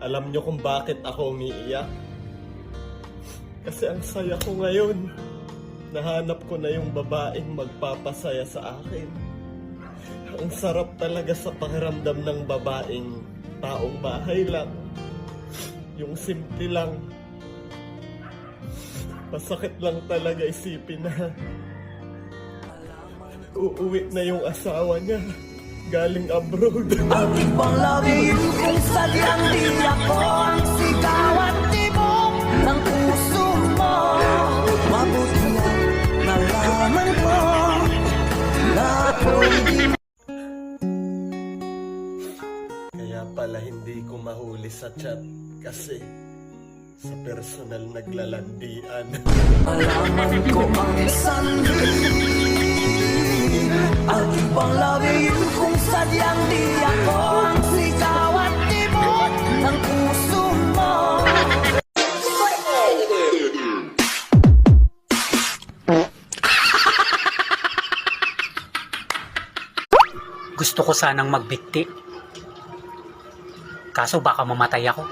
Alam nyo kung bakit ako umiiyak? Kasi ang saya ko ngayon. Nahanap ko na yung babaeng magpapasaya sa akin. Ang sarap talaga sa pakiramdam ng babaeng taong bahay lang. Yung simple lang. Masakit lang talaga isipin na uuwi na yung asawa niya galing abroad. Ang ibang labi kung sadyang di ako ang sigaw at tibok ng puso mo. Mabuti na nalaman ko na ako'y di. Kaya pala hindi ko mahuli sa chat kasi sa personal naglalandian. Malaman ko ang sandali. Ang ibang labi kung sadyang di ako ang sigaw at tibok ng puso mo. Gusto ko sanang magbikti. Kaso baka mamatay ako.